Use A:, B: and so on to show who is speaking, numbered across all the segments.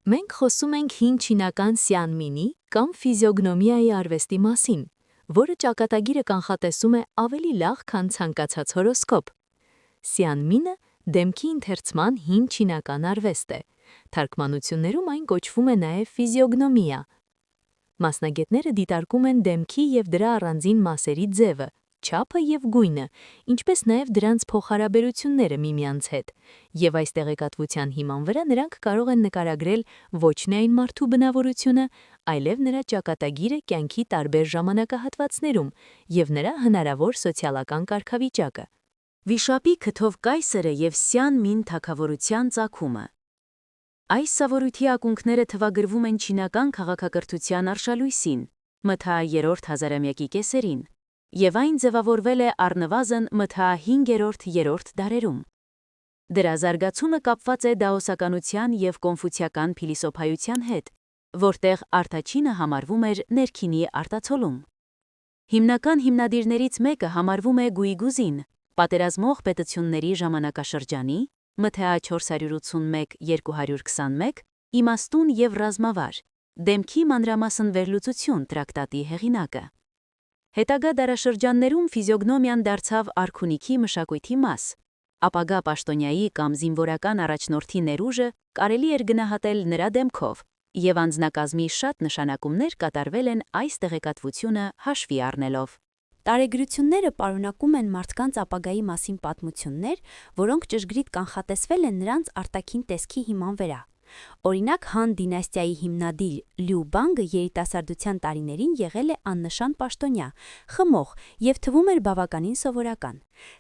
A: Մենք խոսում ենք հին չինական սյանմինի կամ ֆիզիոգնոմիայի արվեստի մասին, որը ճակատագիրը կանխատեսում է ավելի լավ, քան ցանկացած հորոսկոպ։ Սյանմինը դեմքի ընթերցման հին չինական արվեստ է։ Թարգմանություններում այն կոչվում է նաև ֆիզիոգնոմիա։ Մասնագետները դիտարկում են դեմքի և դրա առանձին մասերի ձևը, չափը և գույնը, ինչպես նաև դրանց փոխհարաբերությունները միմյանց հետ, և այս տեղեկատվության հիման վրա նրանք կարող են նկարագրել ոչ միայն մարդու բնավորությունը, այլև նրա ճակատագիրը կյանքի տարբեր ժամանակահատվածներում և նրա հնարավոր սոցիալական կարգավիճակը։ Վիշապի քթով կայսրը և Սյանմին թագավորության ծագումը։ Այս սովորույթի ակունքները թվագրվում են չինական քաղաքակրթության արշալույսին, մ.թ. 3-րդ հազարամյակի կեսերին, և այն ձևավորվել է առնվազն մ.թ. 5-րդ դարերում։ Դրա զարգացումը կապված է դաոսականության և կոնֆուցիական փիլիսոփայության հետ, որտեղ արտաչինը համարվում էր ներքինի արտացոլում։ Հիմնական հիմնադիրներից մեկը համարվում է Գուйգուզին, պատերազմող պետությունների ժամանակաշրջանի մ.թ. 481-221 իմաստուն և ռազմավար, դեմքի մանրամասն վերլուծություն տրակտատի հեղինակը։ Հետագա դարաշրջաններում ֆիզիոգնոմիան դարձավ արքունիքի մշակույթի մաս, ապագա պաշտոնյայի կամ զինվորական առաջնորդի ներուժը կարելի էր գնահատել նրա դեմքով, և անձնակազմի շատ նշանակումներ կատարվել են այս տեղեկատվությունը հաշվի առնելով։ Տարեգրությունները պարունակում են մարդկանց ապագայի մասին պատմություններ, որոնք ճշգրիտ կանխատեսվել են նրանց արտաքին տեսքի հիման վրա։ Օրինակ, Han դինաստիայի հիմնադիր Լյու Բանգը երիտասարդության տարիներին եղել է աննշան պաշտոնյա, խմող և թվում էր բավականին սովորական։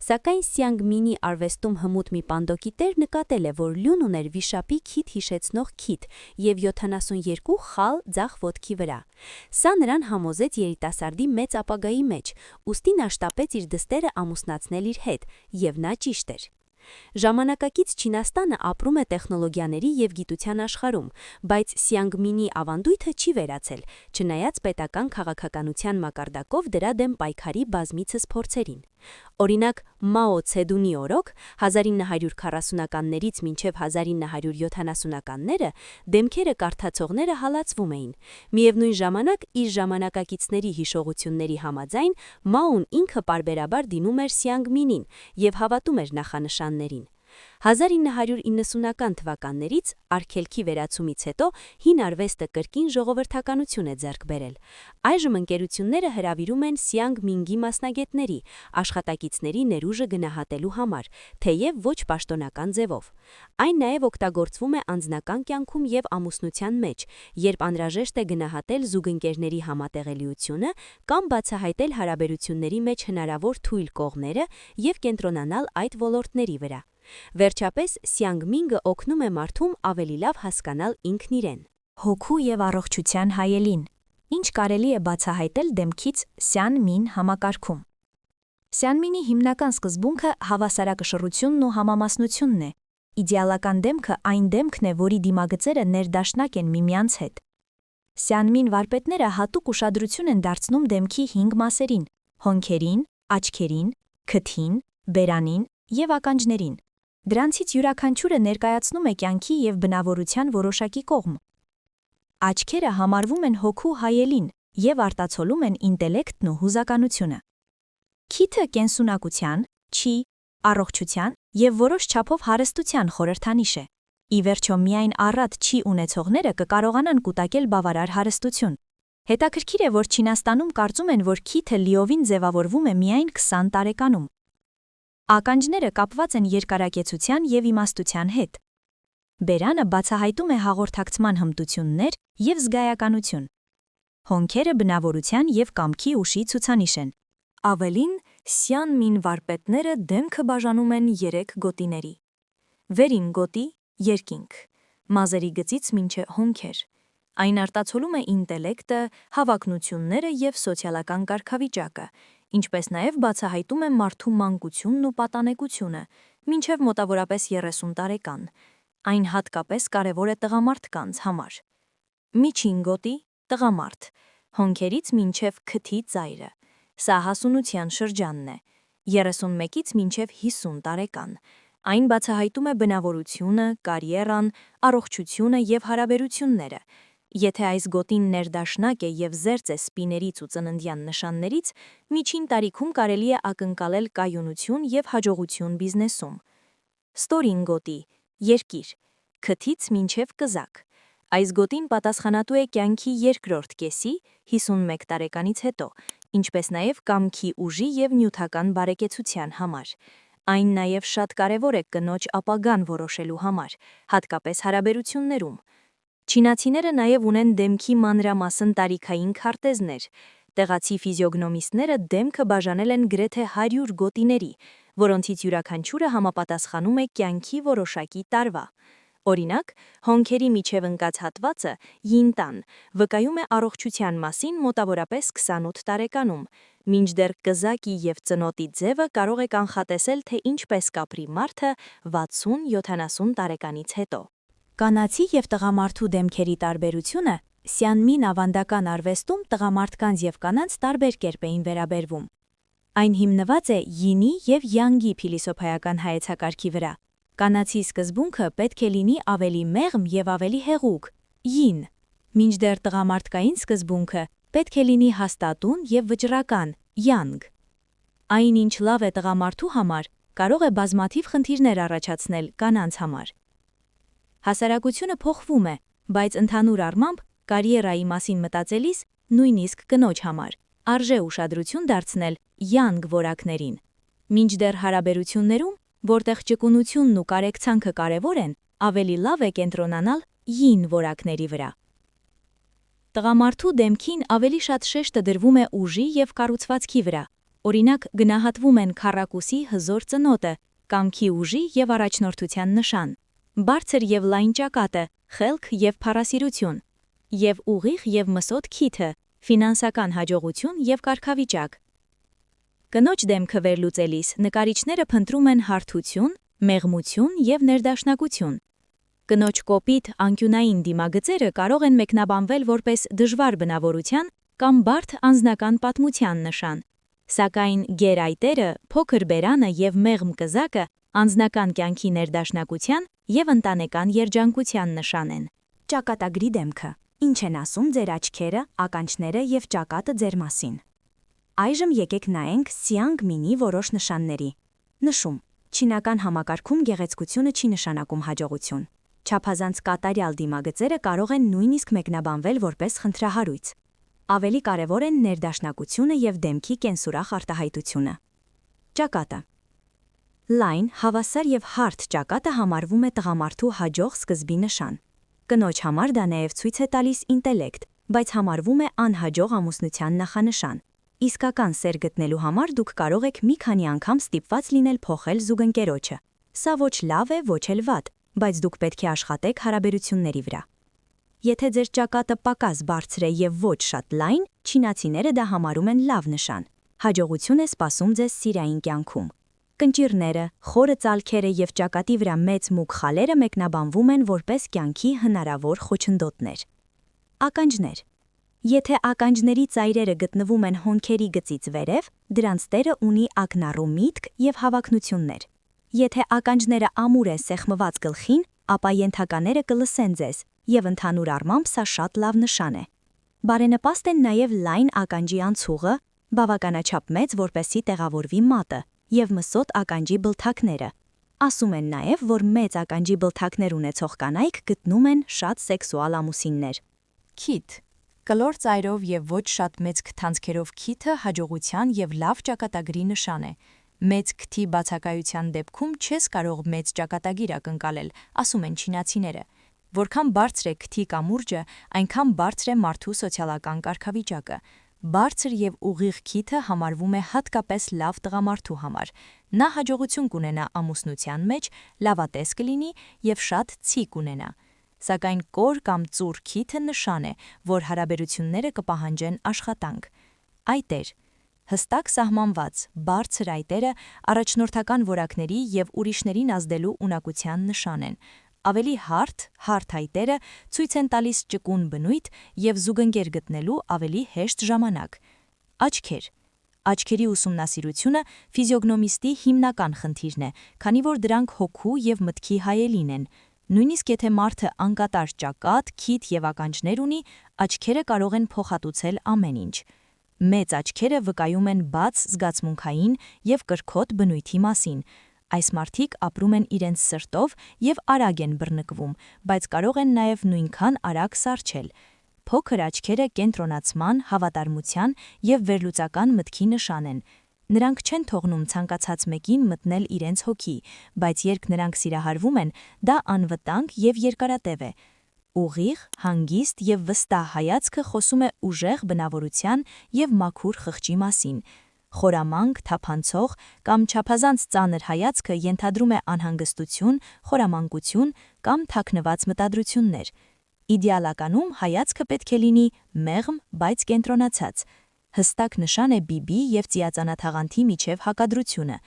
A: Սակայն Սյանգմինի արվեստում հմուտ մի պանդոկի տեր նկատել է, որ Լյուն ուներ վիշապի քիթ հիշեցնող քիթ և 72 խալ ձախ ոտքի վրա։ Սա նրան համոզեց երիտասարդի մեծ ապագայի մեջ, ուստի նա շտապեց իր դստերը ամուսնացնել իր հետ, և նա ճիշտ էր։ Ժամանակակից Չինաստանը ապրում է տեխնոլոգիաների և գիտության աշխարհում, բայց Սյանգմինի ավանդույթը չի վերացել, չնայած պետական քաղաքականության մակարդակով դրա դեմ պայքարի բազմիցս փորձերին։ Օրինակ, Մաո Ցեդունի օրոք 1940-ականներից մինչև 1970-ականները դեմքերը կարդացողները հալածվում էին։ Միևնույն ժամանակ, իր ժամանակակիցների հիշողությունների համաձայն, Մաոն ինքը պարբերաբար դիմում էր Սյանգմինին և հավատում էր նախանշաններին։ 1990-ական թվականներից արգելքի վերացումից հետո հին արվեստը կրկին ժողովրդականություն է ձեռք բերել։ Այժմ ընկերությունները հրավիրում են Սյանգմինգի մասնագետների, աշխատակիցների ներուժը գնահատելու համար, թեև ոչ պաշտոնական ձևով։ Այն նաև օգտագործվում է անձնական կյանքում և ամուսնության մեջ, երբ անհրաժեշտ է գնահատել զուգընկերների համատեղելիությունը կամ բացահայտել հարաբերությունների մեջ հնարավոր թույլ կողմերը և կենտրոնանալ այդ ոլորտների վրա։ Վերջապես, Սյանգմինգը օգնում է մարդուն ավելի լավ հասկանալ ինքն իրեն։ Հոգու և առողջության հայելին։ Ինչ կարելի է բացահայտել դեմքից Սյանմին համակարգում։ Սյանմինի հիմնական սկզբունքը հավասարակշռությունն ու համամասնությունն է։ Իդեալական դեմքը այն դեմքն է, որի դիմագծերը ներդաշնակ են միմյանց հետ։ Սյանմին վարպետները հատուկ ուշադրություն են դարձնում դեմքի 5 մասերին՝ հոնքերին, աչքերին, քթին, բերանին և ականջներին։ Դրանցից յուրաքանչյուրը ներկայացնում է կյանքի և բնավորության որոշակի կողմ։ Աչքերը համարվում են հոգու հայելին և արտացոլում են ինտելեկտն ու հուզականությունը։ Քիթը կենսունակության, չի, առողջության և որոշ չափով հարստության խորհրդանիշ է։ Ի վերջո, միայն առատ չի ունեցողները կկարողանան կուտակել բավարար հարստություն։ Հետաքրքիր է, որ Չինաստանում կարծում են, որ քիթը լիովին ձևավորվում է միայն 20 տարեկանում։ Ականջները կապված են երկարակեցության և իմաստության հետ։ Բերանը բացահայտում է հաղորդակցման հմտություններ և զգայականություն։ Հոնքերը բնավորության և կամքի ուժի ցուցանիշ են։ Ավելին, Սյանմին վարպետները դեմքը բաժանում են 3 գոտիների։ Վերին գոտի, երկինք, մազերի գծից մինչև հոնքեր։ Այն արտացոլում է ինտելեկտը, հավակնությունները և սոցիալական կարգավիճակը, ինչպես նաև բացահայտում է մարդու մանկությունն ու պատանեկությունը, մինչև մոտավորապես 30 տարեկան։ Այն հատկապես կարևոր է տղամարդկանց համար։ Միջին գոտի, տղամարդ, հոնքերից մինչև քթի ծայրը։ Սա հասունության շրջանն է, 31-ից մինչև 50 տարեկան։
B: Այն բացահայտում է բնավորությունը, կարիերան, առողջությունը և հարաբերությունները։ Եթե այս գոտին ներդաշնակ է և զերծ է սպիներից ու ծննդյան նշաններից, միջին տարիքում կարելի է ակնկալել կայունություն և հաջողություն բիզնեսում։ Ստորին գոտի, երկիր, քթից մինչև կզակ։ Այս գոտին պատասխանատու է կյանքի երկրորդ կեսի, 51 տարեկանից հետո, ինչպես նաև կամքի ուժի և նյութական բարեկեցության համար։ Այն նաև շատ կարևոր է կնոջ ապագան որոշելու համար, հատկապես հարաբերություններում։ Չինացիները նաև ունեն դեմքի մանրամասն տարիքային քարտեզներ։ Տեղացի ֆիզիոգնոմիստները դեմքը բաժանել են գրեթե 100 գոտիների, որոնցից յուրաքանչյուրը համապատասխանում է կյանքի որոշակի տարվա։ Օրինակ, հոնքերի միջև ընկած հատվածը յին-տան վկայում է առողջության մասին մոտավորապես 28 տարեկանում, մինչդեռ կզակի և ծնոտի ձևը կարող է կանխատեսել, թե ինչպես կապրի մարդը 60-70 տարեկանից հետո։
A: Կանացի և տղամարդու դեմքերի տարբերությունը Սյանմին ավանդական արվեստում տղամարդկանց և կանանց տարբեր կերպ էին վերաբերվում։ Այն հիմնված է յինի և յանգի փիլիսոփայական հայեցակարգի վրա։ Կանացի սկզբունքը պետք է լինի ավելի մեղմ և ավելի հեղուկ, յին, մինչդեռ տղամարդկային սկզբունքը պետք է լինի հաստատուն և վճռական, յանգ։ Այն, ինչ լավ է տղամարդու համար, կարող է բազմաթիվ խնդիրներ առաջացնել կանանց համար։ Հասարակությունը փոխվում է, բայց ընդհանուր առմամբ կարիերայի մասին մտածելիս, նույնիսկ կնոջ համար, արժե ուշադրություն դարձնել յանգ որակներին։ Մինչդեռ հարաբերություններում, որտեղ ճկունությունն ու կարեկցանքը կարևոր են, ավելի լավ է կենտրոնանալ յին որակների վրա։ Տղամարդու դեմքին ավելի շատ շեշտը դրվում է ուժի և կառուցվածքի վրա։ Օրինակ, գնահատվում են քառակուսի հզոր ծնոտը, կամքի ուժի և առաջնորդության նշան, բարձր և լայն ճակատը, խելք և փառասիրություն, և ուղիղ և մսոտ քիթը, ֆինանսական հաջողություն և կարգավիճակ։ Կնոջ դեմքը վերլուծելիս նկարիչները փնտրում են հարթություն, մեղմություն և ներդաշնակություն։ Կնոջ կոպիտ, անկյունային դիմագծերը կարող են մեկնաբանվել որպես դժվար բնավորության կամ բարդ անձնական պատմության նշան, սակայն գերայտերը, փոքր բերանը և մեղմ կզակը անձնական կյանքի ներդաշնակության և ընտանեկան երջանկության նշան են։ Ճակատագրի դեմքը։ Ինչ են ասում ձեր աչքերը, ականջները և ճակատը ձեր մասին։ Այժմ եկեք նայենք Սյանգ Մինի որոշ նշանների։ Նշում. Չինական համակարգում գեղեցկությունը չի նշանակում հաջողություն։ Չափազանց կատարյալ դիմագծերը կարող են նույնիսկ մեկնաբանվել որպես խնդրահարույց։ Ավելի կարևոր են ներդաշնակությունը և դեմքի կենսուրախ արտահայտությունը։ Ճակատը։ Լայն, հավասար և հարթ ճակատը համարվում է տղամարդու հաջող սկզբի նշան։ Կնոջ համար դա նաև ցույց է տալիս ինտելեկտ, բայց համարվում է անհաջող ամուսնության նախանշան։ Իսկական սեր գտնելու համար դուք կարող եք մի քանի անգամ ստիպված լինել փոխել զուգընկերոջը։ Սա ոչ լավ է, ոչ էլ վատ, բայց դուք պետք է աշխատեք հարաբերությունների վրա։ Եթե ձեր ճակատը պակաս բարձր է և ոչ շատ լայն, չինացիները դա համարում են լավ նշան։ Հաջողություն է սպասում ձեզ սիրային կյանքում։ Կնճիռները, խորը ծալքերը և ճակատի վրա մեծ մուգ խալերը մեկնաբանվում են որպես կյանքի հնարավոր խոչընդոտներ։ Ականջներ։ Եթե ականջների ծայրերը գտնվում են հոնքերի գծից վերև, դրանց տերը ունի ակնառու միտք և հավակնություններ։ Եթե ականջները ամուր են սեղմված գլխին, ապա ենթակաները կլսեն ձեզ, և ընդհանուր առմամբ սա շատ լավ նշան է։ Բարենպաստ են նաև լայն ականջի անցուղը, բավականաչափ մեծ, որպեսզի տեղավորվի մատը, և մսոտ ականջի բլթակները։ Ասում են նաև, որ մեծ ականջի բլթակներ ունեցող կանայք գտնում են շատ սեքսուալ ամուսիններ։ Քիթ։ Կլոր ծայրով և ոչ շատ մեծ քթանցքերով քիթը հաջողության և լավ ճակատագրի նշան է։ Մեծ քթի բացակայության դեպքում չես կարող մեծ ճակատագիր ակնկալել, ասում են չինացիները։ Որքան բարձր է քթի կամուրջը, այնքան բարձր է մարդու սոցիալական կարգավիճակը։ Բարձր և ուղիղ քիթը համարվում է հատկապես լավ տղամարդու համար։ Նա հաջողություն կունենա ամուսնության մեջ, լավատես կլինի և շատ ցի կունենա։ Սակայն կոր կամ ծուռ քիթը նշան է, որ հարաբերությունները կպահանջեն աշխատանք։ Այտեր։ Հստակ սահմանված, բարձր այտերը առաջնորդական որակների և ուրիշներին ազդելու ունակության նշան են։ Ավելի հարթ այտերը ցույց են տալիս ճկուն բնույթ և զուգընկեր գտնելու ավելի հեշտ ժամանակ։ Աչքեր։
B: Աչքերի ուսումնասիրությունը ֆիզիոգնոմիստի հիմնական խնդիրն է, քանի որ դրանք հոգու եւ մտքի հայելին են։ Նույնիսկ եթե մարդը անկատար ճակատ, քիթ եւ ականջներ ունի, աչքերը կարող են փոխհատուցել ամեն ինչ։ Մեծ աչքերը վկայում են բաց զգացմունքային եւ կրքոտ բնույթի մասին։ Այս մարդիկ ապրում են իրենց սրտով եւ արագ են բռնկվում, բայց կարող են նաեւ նույնքան արագ սառչել։ Փոքր աչքերը կենտրոնացման, հավատարմության եւ վերլուծական մտքի նշան են։ Նրանք չեն թողնում ցանկացած մեկին մտնել իրենց հոգի, բայց երբ նրանք սիրահարվում են, դա անվտանգ եւ երկարատև է։ Ուղիղ, հանգիստ եւ վստահ հայացքը խոսում է ուժեղ բնավորության եւ մաքուր խղճի մասին։ Խորամանկ, թափանցող կամ չափազանց ծանր հայացքը ենթադրում է անհանգստություն, խորամանկություն կամ թաքնված մտադրություններ։ Իդեալականում հայացքը պետք է լինի մեղմ, բայց կենտրոնացած։ Հստակ նշան է բիբի եւ ծիածանաթաղանթի միջև հակադրությունը։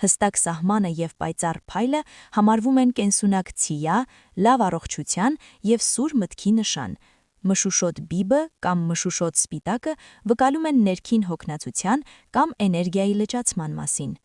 B: Հստակ սահմանը եւ պայծառ փայլը համարվում են կենսունակ ցիա, լավ առողջության եւ սուր մտքի նշան։ Մշուշոտ բիբը կամ մշուշոտ սպիտակը վկայում են ներքին հոգնածության կամ էներգիայի լճացման մասին։